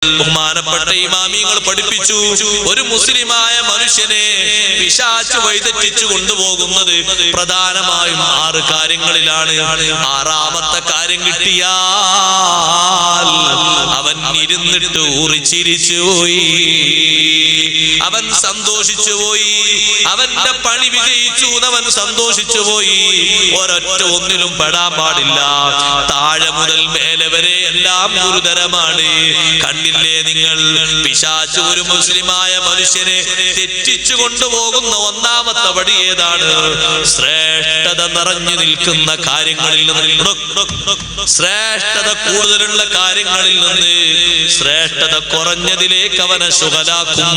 ബഹുമാനപ്പെട്ട ഇമാമിങ്ങൾ പഠിപ്പിച്ചു, ഒരു മുസ്ലിമായ മനുഷ്യനെ പിശാച് വഴിതെറ്റിച്ചു കൊണ്ടുപോകുന്നത് പ്രധാനമായും 6 കാര്യങ്ങളിലാണ്. 6ാമത്തെ കാര്യം കിട്ടിയാൽ അവൻ ഇരുന്നിട്ട് ഊറിച്ചിരിച്ചു പോയി, അവൻ സന്തോഷിച്ചു പോയി, അവന്റെ പണി വിജയിച്ചു എന്നവൻ സന്തോഷിച്ചു പോയി. ഒരൊറ്റ ഒന്നിലും പെടാൻ പാടില്ല. താഴെ മുതൽ മേലെ വരെ എല്ലാം ഗുരുതരമാണ്. കണ്ടില്ലേ നിങ്ങൾ, പിശാച് ഒരു മുസ്ലിമായ മനുഷ്യനെ തെറ്റിച്ചു കൊണ്ടുപോകുന്ന 1ാമത്തെ പടി ഏതാണ്? ശ്രേഷ്ഠത നിറഞ്ഞു നിൽക്കുന്ന കാര്യങ്ങളിൽ നിന്ന്, ശ്രേഷ്ഠത കൂടുതലുള്ള കാര്യങ്ങളിൽ നിന്ന് ശ്രേഷ്ഠത കുറഞ്ഞതിലേക്ക് അവനെ ശുഗലാക്കും.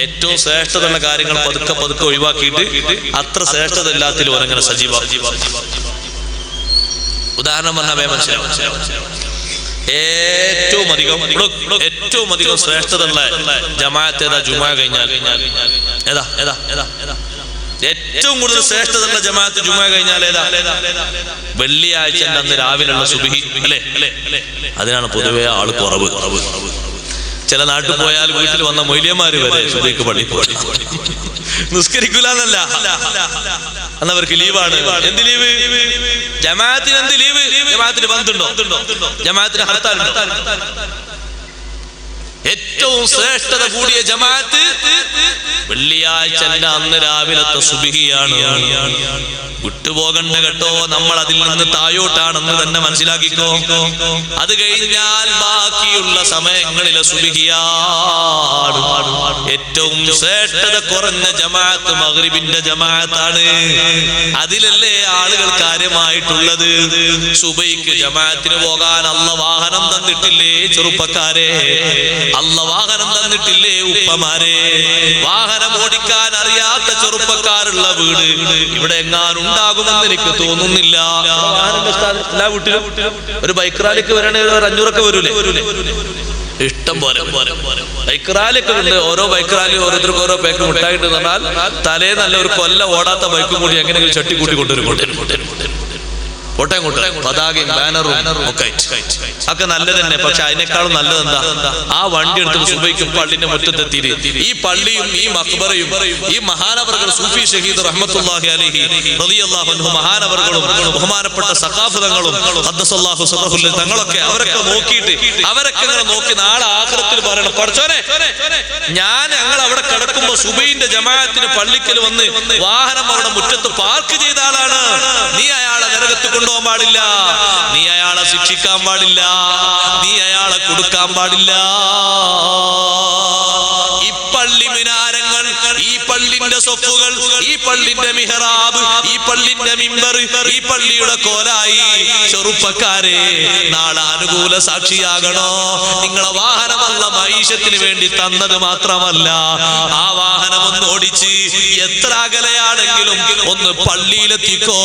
ഏറ്റവും ശ്രേഷ്ഠതയുള്ള കാര്യങ്ങൾ പതുക്കെ പതുക്കെ ഒഴിവാക്കിയിട്ട് അത്ര ശ്രേഷ്ഠത ഇല്ലാത്തതിൽ ഓരങ്ങനെ സജീവമാക്കി. ഉദാഹരണം പറഞ്ഞാൽ മനസ്സിലാവും. ഏറ്റവും അധികം ശ്രേഷ്ഠതയുള്ള ജമാഅത്ത് ഏതാ? ജുമാ കഴിഞ്ഞാൽ ഏതാ? ഏറ്റവും കൂടുതൽ ശ്രേഷ്ഠതയുള്ള ജമാഅത്ത് ജുമാ കഴിഞ്ഞാൽ ഏതാ? വെള്ളിയാഴ്ച അന്ന് രാവിലെയുള്ള സുബ്ഹി അല്ലേ? അതിനാണ് പൊതുവേ ആള് കുറവ്. ചില നാട്ടിൽ പോയാൽ വീട്ടിൽ വന്ന മൊയ്ലിയന്മാര് വരെ സുബ്ഹിക്ക് പള്ളി പോയി നിസ്കരിക്കൂലെന്നല്ല, അന്നവർക്ക് ലീവാണ്. എന്ത് ലീവ്? ജമാഅത്തിന് എന്ത് ലീവ്? ജമാഅത്തിന് ബന്ധുണ്ടോ? ജമാഅത്തിന് ഹർത്താലുണ്ടോ? ഏറ്റവും ശ്രേഷ്ഠത കൂടിയ ജമാഅത്ത് വെള്ളിയാഴ്ച അന്ന് രാവിലത്തെ സുബ്ഹിയാണ്. വിട്ടുപോകണ്ട കേട്ടോ, നമ്മൾ അതിൽ നിന്ന് താഴോട്ടാണെന്ന് തന്നെ മനസ്സിലാക്കിക്കോ. അത് കഴിഞ്ഞാൽ ബാക്കിയുള്ള സമയങ്ങളിലെ സുബ്ഹിയാണ്. ഏറ്റവും ശ്രേഷ്ഠത കുറഞ്ഞ ജമാഅത്ത് മഗ്രിബിന്റെ ജമാഅത്താണ്. അതിലല്ലേ ആളുകൾ കാര്യമായിട്ടുള്ളത്. സുബഹിക്ക് ജമാഅത്തിന് പോകാൻ അല്ലാഹ് വാഹനം തന്നിട്ടില്ലേ ചെറുപ്പക്കാരെ? അല്ലാഹ് വാഹനം തന്നിട്ടില്ലേ ഉപ്പമാരെ? വാഹനം ഓടിക്കാൻ അറിയാത്ത ചെറുപ്പക്കാരുള്ള വീട് ഇവിടെ എങ്ങാനും ഉണ്ടാകുമെന്ന് എനിക്ക് തോന്നുന്നില്ല. എല്ലാ വീട്ടിലും ഒരു ബൈക്ക് റാലിക്ക് വരണമെങ്കിൽ ഒരു 500 വരൂലേ? ഇഷ്ടം പോലെ ബൈക്ക് റാലിയൊക്കെ ഉണ്ട്. ഓരോ ബൈക്ക് റാലി ഓരോരുത്തർക്ക് ഓരോ പേക്ക് മുട്ടായിട്ട് തന്നാൽ തലേ നല്ല ഒരു കൊല്ല ഓടാത്ത ബൈക്കും കൂടി എങ്ങനെയെങ്കിലും ചട്ടി കൂട്ടി കൊണ്ടുവരും. പതാകയും ബാനറും ഒക്കെ നല്ലത് തന്നെ. പക്ഷെ അതിനേക്കാളും നല്ലത് എന്താ? ആ വണ്ടി എടുത്ത് സുബഹിക്കും പള്ളിന്റെ മുറ്റത്തെത്തിയിട്ട് ഈ പള്ളിയും ഈ മഖ്ബറയും ഈ മഹാനവറുകൾ സൂഫി ഷഹീദ് റഹ്മത്തുള്ളാഹി അലൈഹി റളിയല്ലാഹു അൻഹു മഹാനവറുകളും ബഹുമാനപ്പെട്ട സഖാഫതങ്ങളും ഖദ്ദസല്ലാഹു സറഹുൽ തങ്ങളൊക്കെ അവരൊക്കെ നോക്കിയിട്ട് അവരൊക്കെ ഇങ്ങനെ നോക്കി നാളെ ആഖിറത്തിൽ പറയണം, പഠിച്ചോനെ ഞാൻ ഞങ്ങൾ അവിടെ കിടക്കുമ്പോ സുബഹിന്റെ ജമാഅത്തിന് പള്ളിക്കൽ വന്ന് വാഹനം അവരുടെ മുറ്റത്ത് പാർക്ക് ചെയ്ത ആളാണ്. നീ അയാളെ നരകത്ത് കൊണ്ടുപോകാൻ പാടില്ല, നീ അയാളെ ശിക്ഷിക്കാൻ പാടില്ല, നീ അയാളെ കൊടുക്കാൻ പാടില്ല. ഈ പള്ളി മിനാരങ്ങൾ, ഈ പള്ളിന്റെ സൊഫുകൾ, ഈ പള്ളിന്റെ മിഹ്റാബ്, ഈ പള്ളിന്റെ മിമ്പർ, ഈ പള്ളിയുടെ കോലായി ചെറുപ്പക്കാരെ നാളെ അനുകൂല സാക്ഷിയാകണോ? നിങ്ങളെ വാഹനം അല്ലാഹ് മഈശത്തിന് വേണ്ടി തന്നത് മാത്രമല്ല, ആ വാഹനം ഒന്ന് ഓടിച്ച് എത്ര അകലെയാണെങ്കിലും ഒന്ന് പള്ളിയിലെത്തിക്കോ.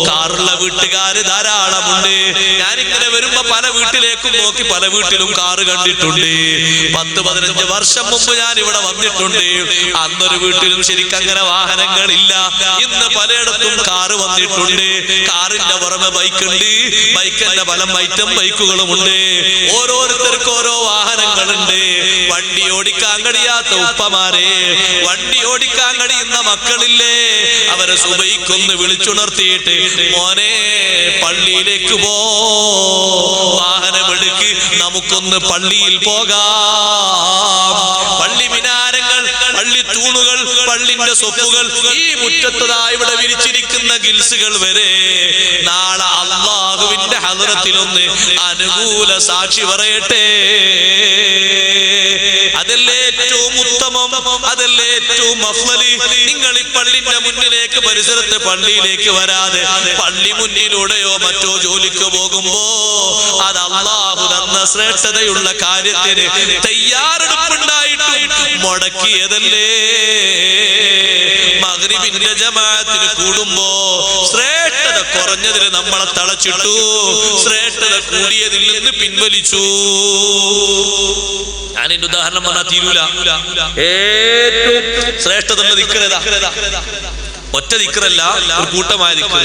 കാറുള്ള വീട്ടുകാര് ധാരാളമുണ്ട്. ഞാനിങ്ങനെ വരുമ്പോ പല വീട്ടിലേക്കും നോക്കി പല വീട്ടിലും കാറ് കണ്ടിട്ടുണ്ട്. 10-15 വർഷം മുമ്പ് ഞാൻ ഇവിടെ വന്നിട്ടുണ്ട്. അന്നൊരു വീട്ടിലും ശരിക്കും അങ്ങനെ വാഹനങ്ങളില്ല. ഇന്ന് പലയിടത്തും കാറ് വന്നിട്ടുണ്ട്. കാറിന്റെ പുറമെ ബൈക്കുണ്ട്, ബൈക്കിന്റെ പല ഐറ്റം ബൈക്കുകളുമുണ്ട്. ഓരോരുത്തർക്കും ഓരോ വാഹനങ്ങളുണ്ട്. വണ്ടി ഓടിക്കാൻ കഴിയാത്ത ഉപ്പമാരെ, വണ്ടി ഓടിക്കാൻ കഴിയുന്ന മക്കളില്ലേ, അവരെ സുബഹിക്കൊന്ന് വിളിച്ചുണർത്തിയിട്ട് മോനെ പള്ളിയിലേക്ക് പോ, വാഹനമെടുക്ക്, നമുക്കൊന്ന് പള്ളിയിൽ പോകാം. പള്ളി മിനാരങ്ങൾ, പള്ളി തൂണുകൾ, പള്ളിന്റെ സൊഫുകൾ, ഈ മുറ്റത്തതാ ഇവിടെ വിരിച്ചിരിക്കുന്ന ഗിൽസുകൾ വരെ നാളെ അല്ലാഹുവിന്റെ ഹദ്റത്തിലൊന്ന് അനുകൂല സാക്ഷി പറയട്ടെ. അതല്ലേ ഏറ്റവും ഉത്തമം, അതല്ലേ ഏറ്റവും അഫ്ളല്. നിങ്ങൾ ഈ പള്ളിന്റെ മുന്നിലേക്ക് പരിസരത്തെ പള്ളിയിലേക്ക് വരാതെ പള്ളി മുന്നിലൂടെയോ മറ്റോ ജോലിക്ക് പോകുമ്പോ അത് അല്ലാഹു തന്ന ശ്രേഷ്ഠതയുള്ള കാര്യത്തിന് തയ്യാറെടുപ്പുണ്ടായിട്ടും മുടക്കിയതല്ലേ. മഗ്രിബിന്റെ ജമാഅത്തിന് കൂടുമ്പോ ശ്രേഷ്ഠത കുറഞ്ഞതിൽ നമ്മളെ തളച്ചിട്ടു, ശ്രേഷ്ഠത കൂടിയതിൽ നിന്ന് പിൻവലിച്ചു. ഞാനിന്റെ ഉദാഹരണം പറഞ്ഞാൽ തീരൂല. ഏറ്റവും ശ്രേഷ്ഠതയുള്ള ദിക്റേതാ? ഒറ്റ ദിക്റല്ല, ഒരു കൂട്ടമായ ദിക്ർ.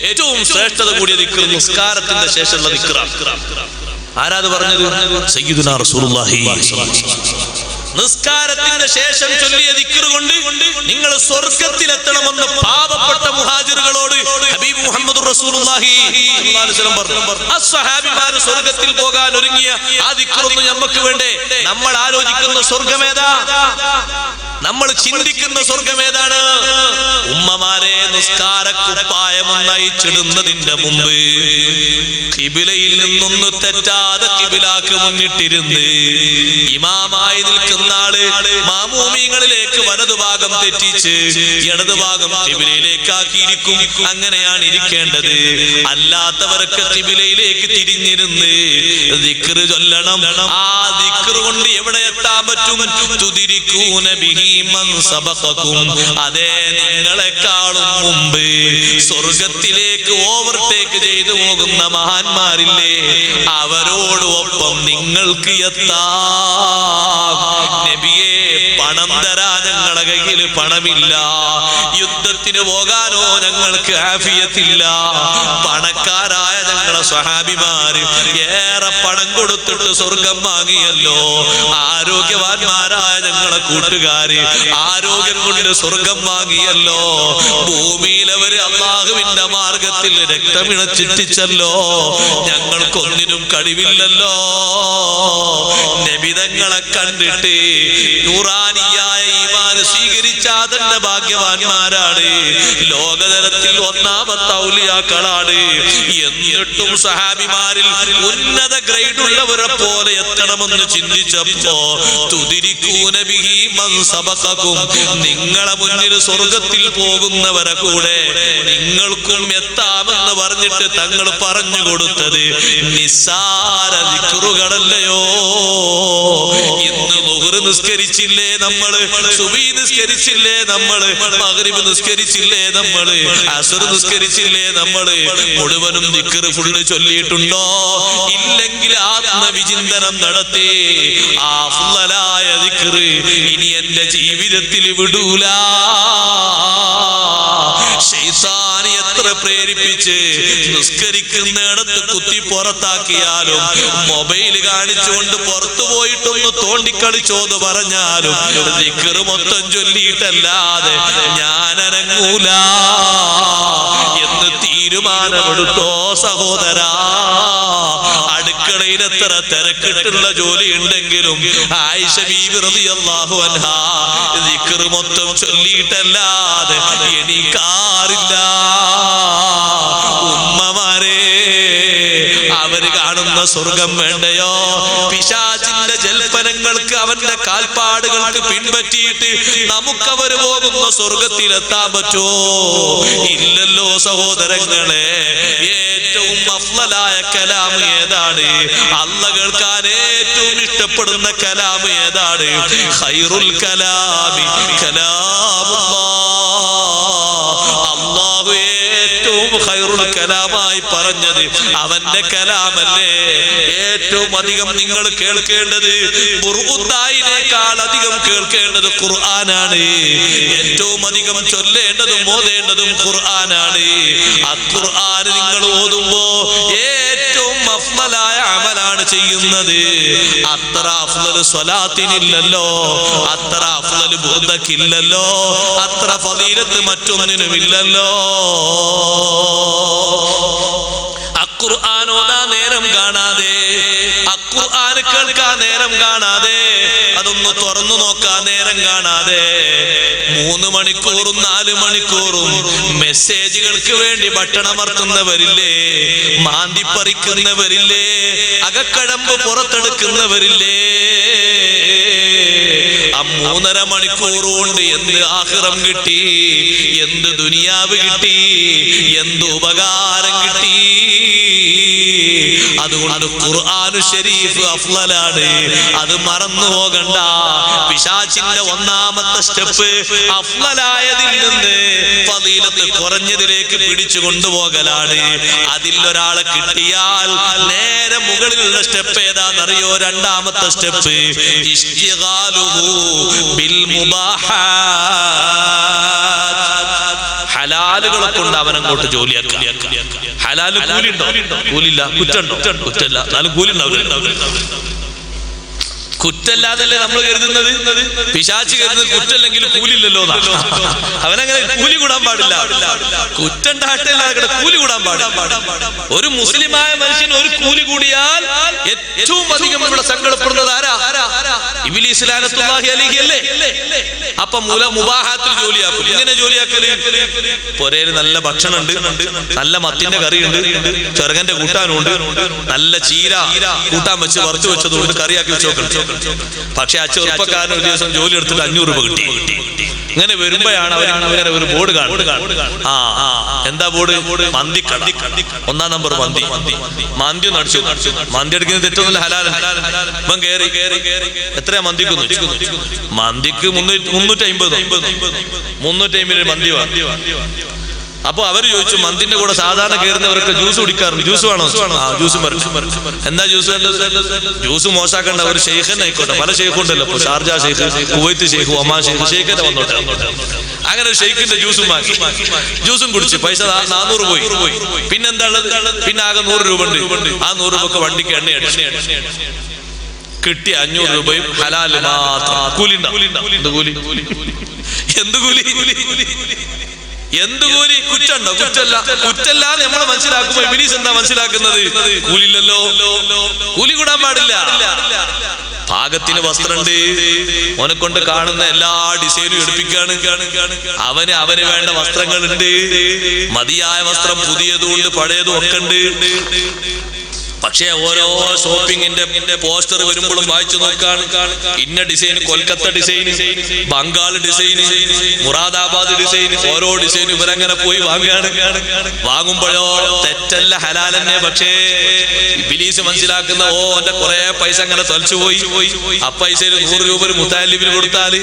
ഏറ്റവും ശ്രേഷ്ഠത കൂടിയ ദിക്ർ നിസ്കാരത്തിന്റെ ശേഷമുള്ള ദിക്റാണ്. ആരാത് പറഞ്ഞത്? സയ്യിദുനാ റസൂലുള്ളാഹി. നിസ്കാരത്തിന്റെ ശേഷം ചൊല്ലിയ ദിക്ർ കൊണ്ട് നിങ്ങൾ സ്വർഗ്ഗത്തിലെത്തണമെന്ന് പാവപ്പെട്ട മുഹാജിറുകളോട് ഹബീബ് മുഹമ്മദ് റസൂലുള്ളാഹി സ്വല്ലല്ലാഹു അലൈഹി വസല്ലം പറഞ്ഞു. അസ്സഹാബിമാർ സ്വർഗ്ഗത്തിൽ പോകാൻ ഒരുങ്ങിയ ആ ദിക്റൊന്നും നമുക്ക് വേണ്ടേ? നമ്മൾ ആലോചിക്കുന്ന സ്വർഗ്ഗമേതാ? നമ്മൾ ചിന്തിക്കുന്ന സ്വർഗമേതാണ്? ഉമ്മമാരെ, നിസ്കാരക്കുപ്പായം നയിച്ചിടുന്നതിന്റെ മുമ്പ് ഖിബിലയിൽ നിന്നൊന്ന് തെറ്റാതെ ഖിബിലാക്ക് മുന്നിട്ടിരുന്ന് ഇമാമായി നിൽക്കുന്ന ആള് മാമൂമികളിലേക്ക് വലതുഭാഗം തെറ്റിച്ച് ഇടതുഭാഗം ഖിബിലയിലേക്കാക്കിയിരിക്കും. അങ്ങനെയാണ് ഇരിക്കേണ്ടത്. അല്ലാത്തവരൊക്കെ ഖിബിലയിലേക്ക് തിരിഞ്ഞിരുന്ന് ദിക്ർ ചൊല്ലണം. ആ ദിക്ർ കൊണ്ട് എവിടെ എത്താൻ പറ്റും? തുദിരിക്കൂന ബിഹി മൻ സബഖകും. അതേ, നിങ്ങളെക്കാളും മുമ്പ് സ്വർഗത്തിലേക്ക് ഓവർടേക്ക് ചെയ്തു പോകുന്ന മഹാന്മാരില്ലേ, അവരോട് ഒപ്പം നിങ്ങൾക്ക് എത്താം. നബിയെ, പണം തരാൻ ഞങ്ങളെ കയ്യിൽ പണമില്ല, യുദ്ധത്തിന് പോകാനോ ഞങ്ങൾക്ക് ആഫിയത്തില്ല. പണക്കാരായ ഞങ്ങളെ സ്വഹാബിമാര് ഏറെ പണം കൊടുത്തിട്ട് സ്വർഗം വാങ്ങിയല്ലോ. ആരോഗ്യവാന്മാരായ ഞങ്ങളെ കൂട്ടുകാര് ആരോഗ്യം കൊണ്ട് സ്വർഗം വാങ്ങിയല്ലോ. ഭൂമിയിൽ അവര് അള്ളാഹുവിന്റെ മാർഗത്തിൽ രക്തമിണച്ചിട്ടിച്ചല്ലോ. ഞങ്ങൾക്കൊന്നിനും കഴിവില്ലല്ലോ. നബിതങ്ങളെ കണ്ടിട്ട് നൂറാനിയായ ഈമാന് സ്വീകരിച്ച തന്നെ ഭാഗ്യവാന്മാരാണ്. ലോകതലത്തിൽ ഒന്നാമത്തെ ഔലിയാക്കളാണ്. എന്നിട്ടും സഹാബിമാരിൽ ഉന്നത ഗ്രേഡ് ഉള്ളവരെ പോലെ എത്തണമെന്ന് ചിന്തിച്ചപ്പോ തുദിരിക്കൂന ബിഹി മൻ സബഖകും, നിങ്ങളെ മുന്നിൽ സ്വർഗത്തിൽ പോകുന്നവരെ കൂടെ നിങ്ങൾക്കും എത്താമെന്ന് പറഞ്ഞിട്ട് തങ്ങൾ പറഞ്ഞു കൊടുത്തത് നിസ്സാര ദിക്റുകളല്ലയോ? ഇന്ന് ളുഹർ നിസ്കരിച്ചില്ലേ നമ്മള്, സുബഹി നിസ്കരിച്ചില്ലേ നമ്മള്, മഗ്രിബ് നിസ്കരിച്ചില്ലേ നമ്മള്, അസ്ർ നിസ്കരിച്ചില്ലേ നമ്മള്, മുഴുവനും ദിക്ർ ഫുള്ള് ചൊല്ലിയിട്ടുണ്ടോ? ഇല്ലെങ്കിൽ ആത്മവിചിന്തനം നടത്തി ആ അഫ്ളലായ ദിക്ർ ഇനി എന്റെ ജീവിതത്തിൽ വിടൂല. ശൈത്താൻ എത്ര പ്രേരിപ്പിച്ച് നിസ്കരിക്കുന്നിടത്ത് കുത്തി പുറത്താക്കിയാലും മൊബൈൽ കാണിച്ചുകൊണ്ട് പുറത്തു പോയിട്ടൊന്ന് തോണ്ടിക്കളിച്ചോന്ന് പറഞ്ഞാലും ദിക്ർ മൊത്തം ചൊല്ലിയിട്ടല്ലാതെ ഞാൻ അനങ്ങൂല എന്ന് തീരുമാനമെടുത്തോ സഹോദരാ. അടുക്കളയിൽ എത്ര തിരക്കിട്ടുള്ള ജോലി ഉണ്ടെങ്കിലും ആയിഷ ബീവി റളിയല്ലാഹു അൻഹാ ദിക്ർ മൊത്തം ചൊല്ലിയിട്ടല്ലാതെ എണീക്കാറില്ല. ഉമ്മമാരെ, അവര് കാണുന്ന സ്വർഗം വേണ്ടയോ? പിശാചിന്റെ ജൽപ്പനങ്ങൾക്ക് അവന്റെ കാൽപ്പാടുകൾക്ക് പിൻപറ്റിയിട്ട് നമുക്കവര് പോകുന്ന സ്വർഗത്തിലെത്താൻ പറ്റുമോ? ഇല്ലല്ലോ സഹോദരങ്ങളെ. ഏറ്റവും അഫ്ളലായ കലാം ഏതാണ്? അല്ലാഹ് കേൾക്കാൻ ഏറ്റവും ഇഷ്ടപ്പെടുന്ന കലാം ഏതാണ്? ഖൈറുൽ കലാമി കലാമുല്ലാഹ്. അല്ലാഹു ഏറ്റവും ഖൈറുൽ കലാമായി പറഞ്ഞത് അവന്റെ കലാമല്ലേ? ഏറ്റവും അധികം നിങ്ങൾ കേൾക്കേണ്ടത് ഖുർആനിനേക്കാൾ അധികം കേൾക്കേണ്ടത് ഖുർആനാണ്. ഏറ്റവും അധികം ചൊല്ലേണ്ടതും ഓതേണ്ടതും ഖുർആനാണ്. ആ ഖുർആൻ നിങ്ങൾ ഓതുമ്പോ ഏറ്റവും അഫ്ളലായ അമലാണ് ചെയ്യുന്നത്. അത്ര അഫ്ളൽ സ്വലാത്തിനില്ലല്ലോ, അത്ര അഫ്ളൽ ബുർദക്കില്ലല്ലോ, അത്ര ഫളീലത്ത് മറ്റൊന്നിനുമില്ലല്ലോ. ഖുർആൻ ഓതാൻ നേരം കാണാതെ, ഖുർആൻ കേൾക്കാൻ നേരം കാണാതെ, അതൊന്ന് തുറന്നു നോക്കാൻ നേരം കാണാതെ 3 മണിക്കൂറും 4 മണിക്കൂറും മെസ്സേജുകൾക്ക് വേണ്ടി ഭക്ഷണമർത്തുന്നവരില്ലേ, മാന്തിപ്പറിക്കുന്നവരില്ലേ, അകക്കടമ്പ് പുറത്തെടുക്കുന്നവരില്ലേ? ആ 3.5 മണിക്കൂർ കൊണ്ട് എന്ത് ആഖിറം കിട്ടി, എന്ത് ദുനിയാവ് കിട്ടി, എന്ത് ഉപകാരം കിട്ടി? അതുകൊണ്ട് ഖുർആൻ ശരീഫ് അഫ്ളലാണ്, അത് മറന്നു പോകണ്ട. പിശാചിന്റെ ഒന്നാമത്തെ സ്റ്റെപ്പ് അഫ്ളലായതിൽ നിന്ന് ഫളീലത്ത് കുറഞ്ഞതിലേക്ക് പിടിച്ചു കൊണ്ടുപോകലാണ്. അതിൽ ഒരാളെ കിട്ടിയാൽ നേരെ മുകളിലുള്ള സ്റ്റെപ്പ് ഏതാണെന്നറിയോ? രണ്ടാമത്തെ സ്റ്റെപ്പ് ഇശ്തിഗാലുഹു ബിൽ മുബാഹാത്ത്. ഹലാൽ ഹലാലുകളെ കൊണ്ട് അവനങ്ങോട്ട് ജോലിയാക്കുക. ഹലാല് കൂലിയുണ്ടോ? കൂലില്ല. കുറ്റുണ്ടോ? കുറ്റല്ല. എന്നാലും കൂലി ഉണ്ടാവില്ല. കുറ്റല്ലാതല്ലേ നമ്മൾ കരുതുന്നത്. പിശാച് കരുതുന്നത് കുറ്റല്ലെങ്കിൽ കൂലില്ലല്ലോ. അവനങ്ങനെ കൂലി കൂടാൻ പാടില്ല. കുറ്റണ്ടായിട്ടല്ല കൂലി കൂടാൻ പാടില്ല. ഒരു മുസ്ലിമായ മനുഷ്യൻ ഒരു കൂലി കൂടിയാൽ ഏറ്റവും അധികം ഇവിടെ സങ്കടപ്പെടുന്നത് ആരാ? ഇബ്ലീസ് ലഅനത്തുല്ലാഹി അലൈഹി അല്ലേ? അപ്പൊ മുബാഹാത്തിൽ ജോലിയാക്കും. ഇങ്ങനെ ജോലിയാക്കല് പൊരേല് നല്ല ഭക്ഷണം ഉണ്ട്, നല്ല മത്തിന്റെ കറിയുണ്ട്, ചെറുകന്റെ കൂട്ടാനുണ്ട്, നല്ല ചീര കൂട്ടാൻ വെച്ച് വറുത്ത് വെച്ചതുകൊണ്ട് കറിയാക്കി വെച്ചോക്കണം. പക്ഷെ ആ ചെറുപ്പക്കാരൻ ഒരു ദിവസം ജോലി എടുത്തിട്ട് 500 രൂപ കിട്ടി. ഇങ്ങനെ വരുമ്പോഴാണ് അവരിങ്ങനെ ഒരു ബോർഡ് കാണും. എന്താ ബോർഡ്? മന്തി കട, 1-ാം നമ്പർ മന്തി. മന്തി ഒന്ന് അടിച്ചു. മന്തി അടിക്കുന്നത് തെറ്റൊന്നുമില്ല, ഹലാലാണ്. ഇപ്പം കേറി എത്രയാ മന്തിക്ക്? മന്തിക്ക് 350 മന്തി വാങ്ങി. അപ്പൊ അവര് ചോദിച്ചു, മന്തിന്റെ കൂടെ സാധാരണ കയറുന്നവർക്ക് ജ്യൂസ് കുടിക്കാറുണ്ട്, ജ്യൂസ് വേണോ? ജ്യൂസും എന്താ ജ്യൂസ്? ജ്യൂസ് മോശാക്കണ്ട, ഒരു ഷെയ്ഖന്നെ ആയിക്കോട്ടെ. പല ഷെയ്ഖുണ്ടല്ലോ, ഇപ്പൊ ഷാർജ ഷെയ്ഖ്, കുവൈത്ത് ഷെയ്ഖ്, ഒമാൻ ഷെയ്ഖ്, ഷെയ്ഖന്നെ വന്നോട്ടെ. അങ്ങനെ ഒരു ഷെയ്ഖിന്റെ ജ്യൂസും വാങ്ങി, ജ്യൂസും കുടിച്ച് പൈസ 400 പോയി. പിന്നെന്താ ഉള്ളത്? പിന്നെ ആകെ 100 രൂപ ഉണ്ട്. ആ 100 രൂപക്ക് വണ്ടിക്ക് എണ്ണ അടിച്ചു. കിട്ടിയ 500 രൂപയും ഹലാല് മാത്രം. കൂലി എന്ത് കൂലി? എന്ത് കൂലി? കുറ്റുണ്ടോ? കുറ്റല്ല. കുറ്റല്ലാന്ന് നമ്മൾ മനസ്സിലാക്കുമ്പോ ഇബ്ലീസ് എന്താ മനസ്സിലാക്കുന്നത്? കൂലില്ലല്ലോ, കൂലി കൂടാൻ പാടില്ല. പാകത്തിന് വസ്ത്രമുണ്ട്, ഓനെ കൊണ്ട് കാണുന്ന എല്ലാ ഡിസൈനും എടുപ്പിക്കാണ്. അവന് വേണ്ട വസ്ത്രങ്ങളുണ്ട്, മതിയായ വസ്ത്രം, പുതിയതുണ്ട് പഴയതും ഒക്കെ ഉണ്ട്. പക്ഷേ ഓരോ ഷോപ്പിങ്ങിന്റെ പോസ്റ്റർ വരുമ്പോഴും വായിച്ചു നോക്കാണ്. ഇന്ന design, Kolkata design, Bengal design, Moradabad design, ഓരോ ഡിസൈൻ ഇവരങ്ങനെ പോയി വാങ്ങുകയാണ്. വാങ്ങുമ്പോഴോ തെറ്റല്ല, ഹലാൽ തന്നെ. പക്ഷേ ഇബ്ലീസ് മനസ്സിലാക്കുന്ന എന്റെ കുറെ പൈസ അങ്ങനെ തൊലച്ചു പോയി. ആ പൈസയിൽ 100 രൂപ ഒരു മുത്തഅല്ലിമിന് കൊടുത്താൽ,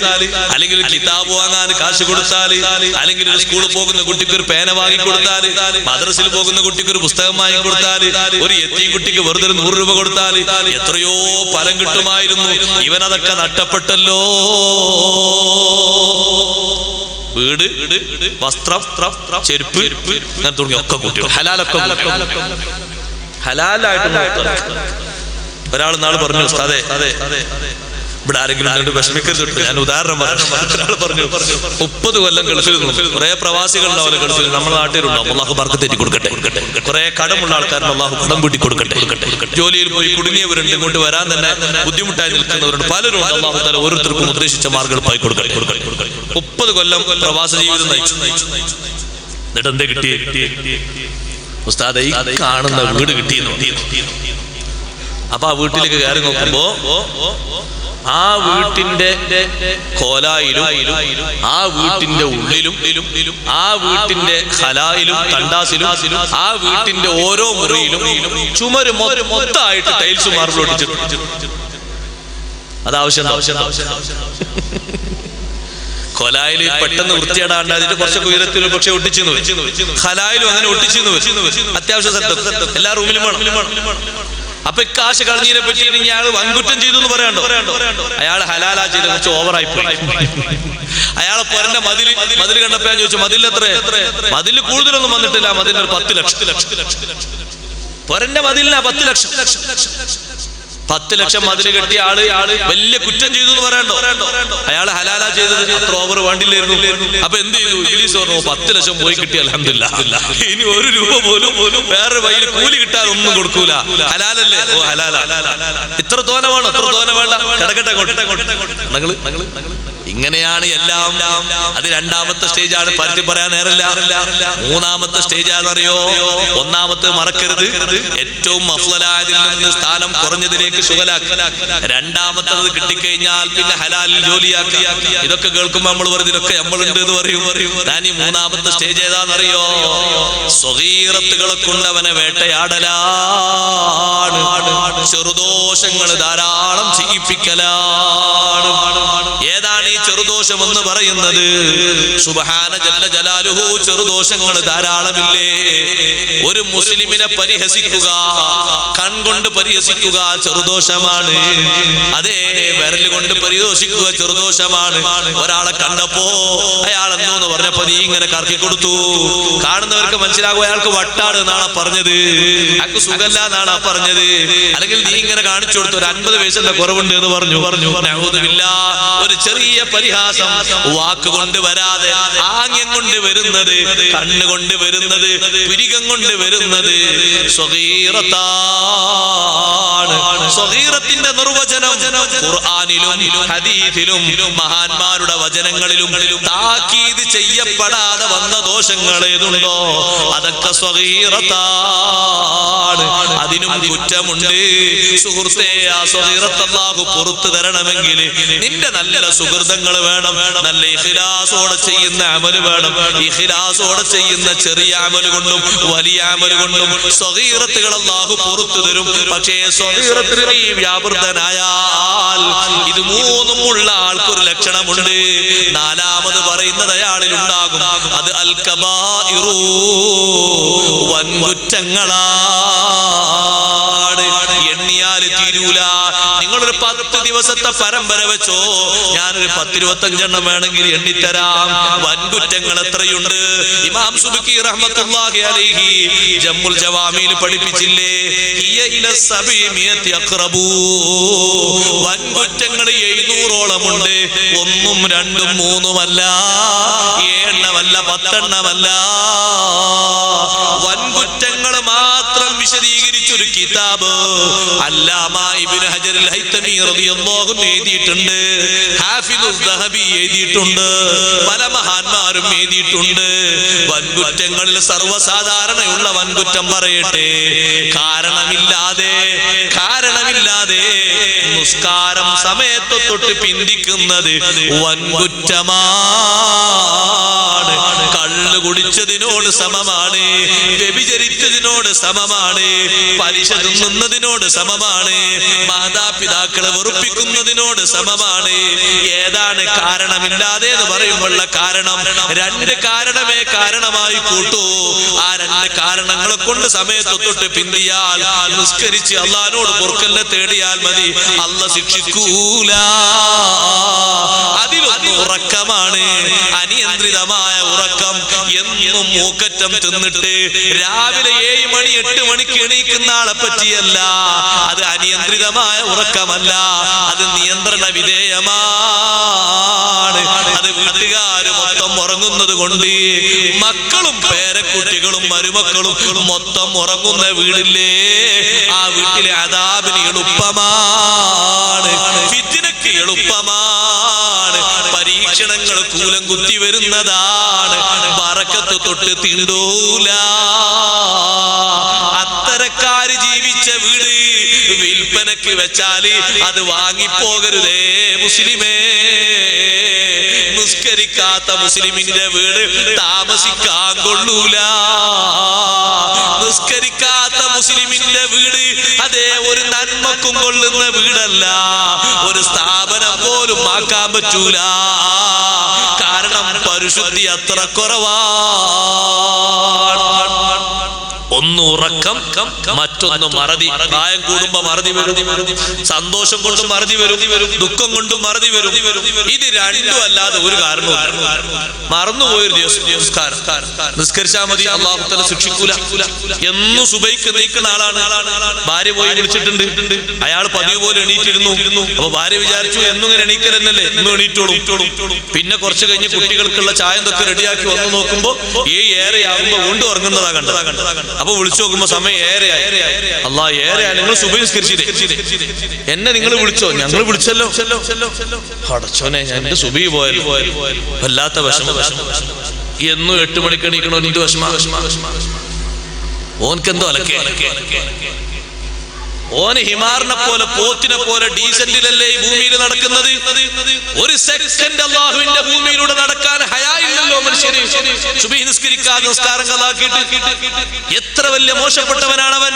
അല്ലെങ്കിൽ ഒരു കിതാബ് വാങ്ങാൻ കാശ് കൊടുത്താൽ, അല്ലെങ്കിൽ ഒരു സ്കൂളിൽ പോകുന്ന കുട്ടിക്ക് ഒരു പേന വാങ്ങി കൊടുത്താൽ, മദ്രസയിൽ പോകുന്ന കുട്ടിക്ക് ഒരു പുസ്തകം വാങ്ങി കൊടുത്താൽ, ഒരു യത്തീം കുട്ടിക്ക് വെറുതെ 100 രൂപ കൊടുത്താൽ എത്രയോ ഫലം കിട്ടുമായിരുന്നു. ഇവനതൊക്കെ നഷ്ടപ്പെട്ടല്ലോ. വീട്, വസ്ത്രം, ചെരുപ്പ്, അങ്ങനെ തുടങ്ങി ഒക്കെ കൂട്ടി ഹലാലൊക്കെ ഹലാലായിട്ട്. ഒരാൾ നാളെ പറഞ്ഞു, അതെ ഇവിടെ ആരെങ്കിലും കണ്ട് വിഷമിക്കരുത്, ഞാൻ ഉദാഹരണം പറഞ്ഞു. 30 കൊല്ലം ഗൾഫിൽ നിന്നു. കുറെ പ്രവാസികളുണ്ടാവില്ല ഗൾഫിൽ, നമ്മുടെ നാട്ടിലുണ്ടാവും. അള്ളാഹു ബർക്കത്ത് തെറ്റി കൊടുക്കട്ടെ. കുറെ കടമുള്ള ആൾക്കാരുടെ അള്ളാഹു കടം കൂട്ടി കൊടുക്കട്ടെ. ജോലിയിൽ പോയി കുടുങ്ങിയവരുണ്ട്, ഇങ്ങോട്ട് വരാൻ തന്നെ ബുദ്ധിമുട്ടായി നിൽക്കുന്നവരുണ്ട്, പലരും. അള്ളാഹു തആല ഓരോരുത്തർക്കും ഉദ്ദേശിച്ച മാർഗ്ഗങ്ങൾ പോയി കൊടുക്കട്ടെ. 30 കൊല്ലം പ്രവാസ ജീവിതം നയിച്ചു. എന്നിട്ട് എന്തേ കിട്ടിയേ? ഉസ്താദേ, ഈ കാണുന്ന വീട് കിട്ടിയെന്ന്. അപ്പൊ ആ വീട്ടിലേക്ക് കയറി നോക്കുമ്പോ ആ വീട്ടിന്റെ കോലായിലും, ആ വീട്ടിന്റെ ഉള്ളിലും, ആ വീട്ടിന്റെ ഖലായിലും, തണ്ടാസിലും, ആ വീട്ടിന്റെ ഓരോ മുറിയിലും ചുമര് മൊത്തമായിട്ട് ടൈൽസ് മാർബിൾ ഒട്ടിച്ചിട്ടുണ്ട്. അതാവശ്യം. കൊലായിൽ പെട്ടെന്ന് വൃത്തിയേടാണ്ട് അതിന്റെ കുറച്ചൊക്കെ ഉയരത്തിൽ പക്ഷെ ഒട്ടിച്ചിരുന്നു. ഖലായിലും അങ്ങനെ ഒട്ടിച്ചിരുന്നു. അത്യാവശ്യം സെറ്റപ്പ് എല്ലാ റൂമിലും വേണം. അപ്പൊ കാശ് കളഞ്ഞതിനെ പറ്റി ഇയാൾ വൻകുറ്റം ചെയ്തു എന്ന് പറയാണ്ടോ? അയാൾ ഹലാലാ ചെയ്ത് കുറച്ച് ഓവറായി പോയി. അയാളെ പൊരന്റെ മതിൽ കണ്ടപ്പോ ഞാൻ ചോദിച്ചു, മതിൽ എത്ര? മതിൽ കൂടുതലൊന്നും വന്നിട്ടില്ല, മതിലിന് ഒരു 10 ലക്ഷം. പൊരന്റെ മതിലിനാ 10 ലക്ഷം. 10 ലക്ഷം മതിൽ കെട്ടിയ ആള് വലിയ കുറ്റം ചെയ്തു എന്ന് പറയണ്ടോ? അയാൾ ഹലാലാ ചെയ്തത്, അത്ര ഓവർ വേണ്ടില്ലായിരുന്നു. അപ്പൊ എന്ത് ചെയ്തു? ഇബ്ലീസ് പറഞ്ഞു, 10 ലക്ഷം പോയി കിട്ടി, അൽഹംദുലില്ലാഹ്. ഇനി 1 രൂപ പോലും വേറെ വഴിയിൽ കൂലി കിട്ടാൻ ഒന്നും കൊടുക്കൂല. ഹലാലല്ലേ? ഓ ഹലാലാ. ഇത്ര തോന വേണോ? എത്ര തോന വേണ്ട, കിടക്കട്ടെ. ഇങ്ങനെയാണ് എല്ലാം. അത് 2ാമത്തെ സ്റ്റേജാണ്. പറ്റി പറയാൻ നേരല്ല. 3ാമത്തെ സ്റ്റേജ് ആണെന്നറിയോ? 1ാമത്തെ മറക്കരുത്, ഏറ്റവും അഫ്ളലായതിൽ നിന്ന് സ്ഥാനം കുറഞ്ഞതിലേക്ക് ശുഗലാക്കി. 2ാമത്തത് കിട്ടിക്കഴിഞ്ഞാൽ പിന്നെ ഹലാലിൽ ജോലിയാക്കി. ഇതൊക്കെ കേൾക്കുമ്പോൾ നമ്മൾ പറയും ഇതൊക്കെ നമ്മളുണ്ട് എന്ന് പറയും. ഞാൻ ഈ 3ാമത്തെ സ്റ്റേജ് ഏതാണെന്നറിയോ? സ്വഗീറത്തുകളെ കൊണ്ടവനെ വേട്ടയാടലാണ്, ചെറുദോഷങ്ങൾ ധാരാളം ചെയ്യിപ്പിക്കലാണ്. ഏതാണ് ഈ ചെറുദോഷം എന്ന് പറയുന്നത്. സുബ്ഹാന ജല്ല ജലാലുഹു, ചെറുദോഷങ്ങൾ ധാരാളമില്ലേ? ഒരു മുസ്ലിമിനെ പരിഹസിക്കുക, കൺകൊണ്ട് പരിഹസിക്കുക ചെറുദോഷമാണ്. അതേ, വിരൽ കൊണ്ട് പരിഹസിക്കുക ചെറുദോഷമാണ്. ഒരാളെ കണ്ടപ്പോ അയാൾ എന്തോന്ന് പറഞ്ഞപ്പോ നീ ഇങ്ങനെ കറക്കി കൊടുത്തു, കാണുന്നവർക്ക് മനസ്സിലാകും അയാൾക്ക് വട്ടാണ് എന്നാണ് പറഞ്ഞത്, അയാൾക്ക് സുഖല്ല എന്നാണ് പറഞ്ഞത്. അല്ലെങ്കിൽ നീ ഇങ്ങനെ കാണിച്ചു കൊടുത്തു, ഒരു 50 വയസ്സിന്റെ കുറവുണ്ട് എന്ന് പറഞ്ഞു. നഊദുബില്ല, ഒരു ചെറിയ പരിഹാസം വാക്കുകൊണ്ട് വരാതെ ആംഗ്യം കൊണ്ട് വരുന്നത്, കണ്ണുകൊണ്ട് വരുന്നത്, പിരികം കൊണ്ട് വരുന്നത് സ്വഗീറത്താണ്. സ്വഗീറത്തിന്റെ നിർവചനം ഖുർആനിലും ഹദീസിലും മഹാന്മാരുടെ വചനങ്ങളിലും താക്കീത് ചെയ്യപ്പെടാതെ വന്ന ദോഷങ്ങൾ ഏതുണ്ടോ അതൊക്കെ സ്വഗീറത്താണ്. അതിനും കുറ്റമുണ്ട് സുഹൃത്തേ. ആ സ്വഗീറത്ത് അല്ലാഹു പുറത്തു തരണമെങ്കിൽ നിന്റെ നല്ല സുഹൃതങ്ങൾ വേണം, നല്ല ഇഖ്ലാസോടെ ചെയ്യുന്ന അമല് വേണം. ഇഖ്ലാസോടെ ചെയ്യുന്ന ചെറിയ അമല് കൊണ്ടും വലിയ അമല് കൊണ്ടും സ്വഗീറത്തുകൾ അല്ലാഹു പുറത്തു തരും. പക്ഷേ സ്വഗീറത്തിൽ നീ വ്യാപൃതനായാൽ ഇത് മൂന്നും ഉള്ള ആൾക്കൊരു ലക്ഷണമുണ്ട്. നാലാമത് പറയുന്നത് അയാളിൽ ഉണ്ടാകും, അത് അൽ കബായിറു, വൻകുറ്റങ്ങളാണ്. എണ്ണിയാൽ തീരൂല. നിങ്ങളൊരു 10 ദിവസത്തെ പരമ്പര വെച്ചോ, ഞാനൊരു 10-25 വേണമെങ്കിൽ എണ്ണിത്തരാം. വൻകുറ്റങ്ങൾ എത്രയുണ്ട്? ഇമാം സുബ്കി റഹ്മത്തുള്ളാഹി അലൈഹി ജമ്മുൽ ജവാമിയിൽ പഠിപ്പിച്ചില്ലേ, ഹിയ ഇല 700 അഖ്റബൂ. വൻകുറ്റങ്ങൾ 700ഓളമുണ്ട്. 1ഉം 2ഉം 3ഉമല്ല, 7 10 വൻകുറ്റങ്ങൾ മാത്രം വിശദീകരിച്ചൊരു കിതാബ് അല്ലാമ ഇബ്നു ഹജറുൽ ഹൈതമി റളിയല്ലാഹു അൻഹു എഴുതിയിട്ടുണ്ട്. ഹാഫിദുസ് ദഹബി എഴുതിയിട്ടുണ്ട്. പല മഹാന്മാരും എഴുതിയിട്ടുണ്ട്. വൻകുറ്റങ്ങളിൽ സർവ്വസാധാരണയുള്ള വൻകുറ്റം പറയട്ടെ, കാരണമില്ലാതെ നിസ്കാരം സമയത്ത് തൊട്ട് പിന്തിക്കുന്നത് വൻകുറ്റമാണ്. കള്ളു കുടിച്ചതിനോട് സമമാണ്, വ്യഭിചരിച്ചതിനോട് സമമാണ്, പലിശ തിന്നുന്നതിനോട് സമമാണ്, മാതാപിതാക്കളെ വെറുപ്പിക്കുന്നതിനോട് സമമാണ്. ഏതാണ് കാരണമില്ലാതെ എന്ന് പറയുമ്പോഴുള്ള കാരണം? 2 കാരണമേ കാരണമായി കൂട്ടൂ. ആ 2 കാരണങ്ങളെ കൊണ്ട് സമയത്ത് തൊട്ട് പിന്തിയാൽ, നിസ്കരിച്ച് അള്ളാഹിനോട് പൊറുക്കലിനെ തേടിയാൽ മതി, അള്ളാഹ് ശിക്ഷിക്കൂല. അതിലൊന്ന് ഉറക്കമാണ്, അനിയന്ത്രിതമായ ഉറക്കം. എന്നും മൂക്കറ്റം തിന്നിട്ട് രാവിലെ 7 മണി 8 മണിക്ക് എണീക്കുന്ന ആളെ പറ്റിയല്ല. അത് അനിയന്ത്രിതമായ ഉറക്കമല്ല, അത് നിയന്ത്രണ വിധേയമാണ്. അത് വീട്ടുകാര് മൊത്തം ഉറങ്ങുന്നത് കൊണ്ട്, മക്കളും പേരക്കുട്ടികളും മരുമക്കളും മൊത്തം ഉറങ്ങുന്ന വീടില്ലേ, ആ വീട്ടിലെ അദാബിന് എളുപ്പമാണ്, ഫിത്നക്ക് എളുപ്പമാണ്, പരീക്ഷണങ്ങൾ കൂലം കുത്തി വരുന്നതാണ്, ബറക്കത്ത് തൊട്ട് തീണ്ടൂല. അത്തരക്കാര് ജീവിച്ച വീട് വിൽപ്പനക്ക് വെച്ചാല് അത് വാങ്ങിപ്പോകരുതേ മുസ്ലിമേ. നിസ്കരിക്കാത്ത മുസ്ലിമിന്റെ വീട് താമസിക്കാൻ കൊള്ളൂല. നിസ്കരിക്കാത്ത മുസ്ലിമിന്റെ വീട് അതേ ഒരു നന്മക്കും കൊള്ളുന്ന വീടല്ല, ഒരു സ്ഥാപനം പോലും ആക്കാൻ പറ്റൂല. കാരണം പരിശുദ്ധി അത്ര കുറവാണ്. ഒന്ന് ഉറക്കം, മറ്റൊന്ന് മറതി. പ്രായം കൂടുമ്പോ മറതി വരും, സന്തോഷം കൊണ്ടും മറതി വരും, ദുഃഖം കൊണ്ടും മറതി വരും. ഇത് രണ്ടും അല്ലാതെ ഒരു കാരണവും. മറന്നുപോയൊരു ദിവസം നിസ്കരിച്ചാൽ മതി, അല്ലാഹു തആല ശിക്ഷിക്കൂല. എന്നും സുബൈക്ക് നീക്കുന്ന ആളാണ്, ഭാര്യ പോയി വിളിച്ചിട്ടുണ്ട്, അയാൾ പതിവ് പോലെ എണീറ്റിരുന്നു. അപ്പൊ ഭാര്യ വിചാരിച്ചു എന്നും ഇങ്ങനെ എണീക്കലെന്നല്ലേ, ഇന്നും എണീറ്റോളും. പിന്നെ കുറച്ച് കഴിഞ്ഞ് കുട്ടികൾക്കുള്ള ചായ എന്തൊക്കെ റെഡിയാക്കി വന്നു നോക്കുമ്പോ 7 ആകുമ്പോ വീണ്ടും ഉറങ്ങുന്നതാ കണ്ടത്. അപ്പൊ വിളിച്ചു നോക്കുമ്പോ സമയം 7 ആയി. അല്ലാഹ് 7 ആയി, നിങ്ങൾ സുബഹി നിസ്കരിച്ചില്ലേ? എന്നെ നിങ്ങൾ വിളിച്ചോ? ഞങ്ങൾ വിളിച്ചല്ലോ. അടച്ചോനെ, എന്റെ സുബഹി പോയല്ലോ. വല്ലാത്ത വിഷമം. എന്നും 8 മണിക്ക് എണീക്കണോ? എന്ത് വിഷമ. ഓൻക്കെന്തോ അലക്കേ. ഓന് ഹിമാറിനെ പോലെ പോത്തിനെ പോലെ ഡീസന്റിലല്ലേ ഈ ഭൂമിയിൽ നടക്കുന്നത്. ഒരു സെക്കൻഡ് അല്ലാഹുവിന്റെ ഭൂമിയിലൂടെ നടക്കാൻ ഹയായില്ലല്ലോ മനുഷ്യന്. സുബഹി നിസ്കരിക്കാതെ നിസ്കാരം കളാക്കിയിട്ട് എത്ര വലിയ മോശപ്പെട്ടവനാണ് അവൻ.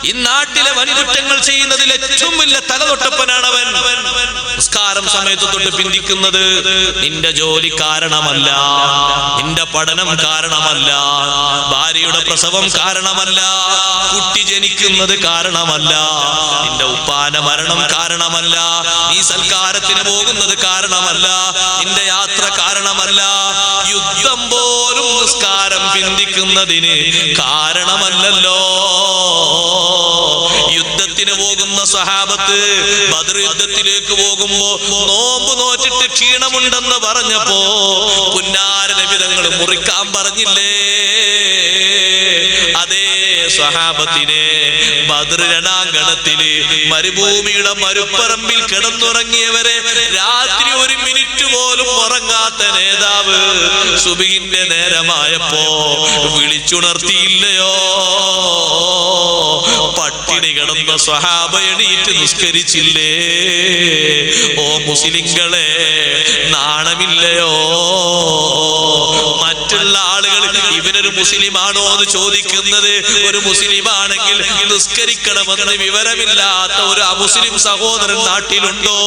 ഈ നാട്ടിലെ വൻകുറ്റങ്ങൾ ചെയ്യുന്നതിൽ ഏറ്റവും വലിയ തലതൊട്ടപ്പനാണ് അവൻ. നിസ്കാരം സമയത്ത് തൊട്ട് പിന്തിക്കുന്നത് നിന്റെ ജോലി കാരണമല്ല, നിന്റെ പഠനം കാരണമല്ല, ഭാര്യയുടെ പ്രസവം കാരണമല്ല, കുട്ടി ജനിക്കുന്നത് കാരണമല്ല, നിന്റെ ഉപ്പാന മരണം കാരണമല്ല, നീ സൽക്കാരത്തിന് പോകുന്നത് കാരണമല്ല, നിന്റെ യാത്ര കാരണമല്ല, യുദ്ധം പോലും നിസ്കാരം പിന്തിക്കുന്നതിന് കാരണമല്ലല്ലോ. യുദ്ധത്തിന് പോകുന്ന സഹാബത്ത് ബദർ യുദ്ധത്തിലേക്ക് പോകുമ്പോ നോമ്പ് നോറ്റിട്ട് ക്ഷീണമുണ്ടെന്ന് പറഞ്ഞപ്പോ പുന്നാര നബി തങ്ങൾ മുറിക്കാൻ പറഞ്ഞില്ലേ? അതേ സഹാബത്തിനെ ബദർ രണാങ്കണത്തില് മരുഭൂമിയുടെ മരുപ്പറമ്പിൽ കിടന്നുറങ്ങിയവരെ രാത്രി ഒരു മിനിറ്റ് പോലും ഉറങ്ങാത്ത നേതാവ് സുബഹിന്റെ നേരമായപ്പോ വിളിച്ചുണർത്തിയില്ലയോ? പട്ടിണി കിടന്ന സ്വഹാബ എണീറ്റ് നിസ്കരിച്ചില്ലേ? ഓ മുസ്ലിങ്ങളെ, നാണമില്ലയോ? മറ്റുള്ള ആളുകൾ ഇവനൊരു മുസ്ലിമാണോ എന്ന് ചോദിക്കുന്നത്, ഒരു മുസ്ലിമാണെങ്കിൽ നിസ്കരിക്കണമെന്ന് വിവരമില്ലാത്ത ഒരു അമുസ്ലിം സഹോദരൻ നാട്ടിലുണ്ടോ?